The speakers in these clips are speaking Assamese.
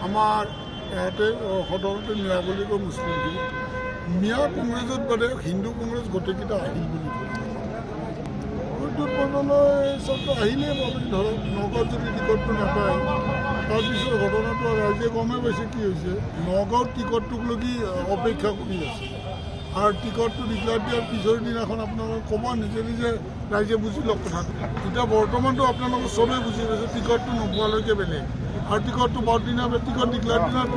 আমাৰ ইয়াতে সদৰতে মিয়া বুলি কয় মুছলিম মিয়া কংগ্ৰেছত বাদে হিন্দু কংগ্ৰেছ গোটেইকেইটা আহিল বুলি বিদ্যুৎ মণ্ডলৈ চবটো আহিলেই পাবি ধৰক নগাঁৱত যদি টিকটটো নাপায় তাৰপিছত ঘটনাটো ৰাইজে গমেই পাইছে কি হৈছে নগাঁৱত টিকটটোক লগি অপেক্ষা কৰি আছে আৰু টিকটটো ডিক্লেয়াৰ দিয়াৰ পিছৰ দিনাখন আপোনালোকে ক'ব নিজে নিজে ৰাইজে বুজি লওক কথাটো এতিয়া বৰ্তমানটো আপোনালোকে চবেই বুজি পাইছে টিকটটো নোপোৱালৈকে বেলেগ আৰু টিকটটো বৰদিনা টিকট ডিক্লেয়াৰ দিনাৰ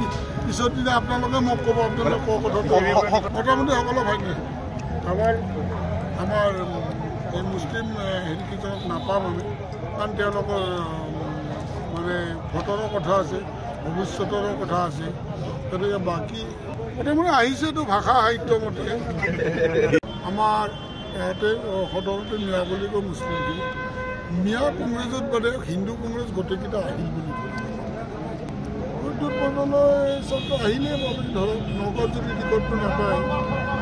পিছৰ দিনা আপোনালোকে মোক ক'ব আপোনালোকে কোৱা কথাটো মোটামুটি সকলো ভাগে আমাৰ এই মুছলিম হেৰিকেইজনক নাপাম আমি কাৰণ তেওঁলোকৰ মানে ভোটৰো কথা আছে ভৱিষ্যতৰো কথা আছে গতিকে বাকী প্ৰথমতে আহিছেতো ভাষা সাহিত্য মতে আমাৰ ইয়াতে সদৰতে মিয়া বুলি কয় মুছলিম মিয়া কংগ্ৰেছত বাদে হিন্দু কংগ্ৰেছ গোটেইকেইটা আহিল বুলি বিদ্যুৎ মণ্ডলৈ চবটো আহিলেই পাবি ধৰক নগাঁৱত যদি টিকটটো নাপায়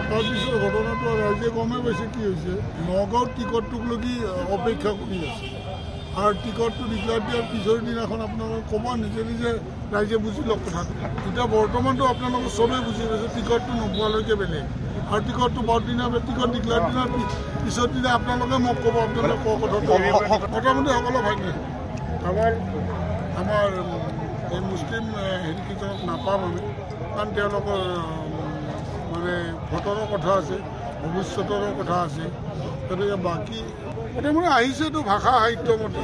তাৰপিছত ঘটনাটো ৰাইজে গমেই পাইছে কি হৈছে নগাঁৱত টিকটটোক লগি অপেক্ষা কৰি আছে আৰু টিকটটো ডিক্লেয়াৰ দিয়াৰ পিছৰ দিনাখন আপোনালোকে ক'ব নিজে নিজে ৰাইজে বুজি লওক কথাটো এতিয়া বৰ্তমানটো আপোনালোকে চবেই বুজি পাইছে টিকটটো নোপোৱালৈকে বেলেগ আৰু টিকটটো বৰদিনা টিকট ডিক্লেয়াৰ দিনাৰ পিছৰ দিনা আপোনালোকে মোক ক'ব আপোনালোকে কোৱা কথাটো মোটামুটি সকলো ভাগে আমাৰ এই মুছলিম হেৰিকেইজনক নাপাম আমি কাৰণ তেওঁলোকৰ মানে ভোটৰো কথা আছে ভৱিষ্যতৰো কথা আছে গতিকে বাকী প্ৰথমতে আহিছেতো ভাষা সাহিত্য মতে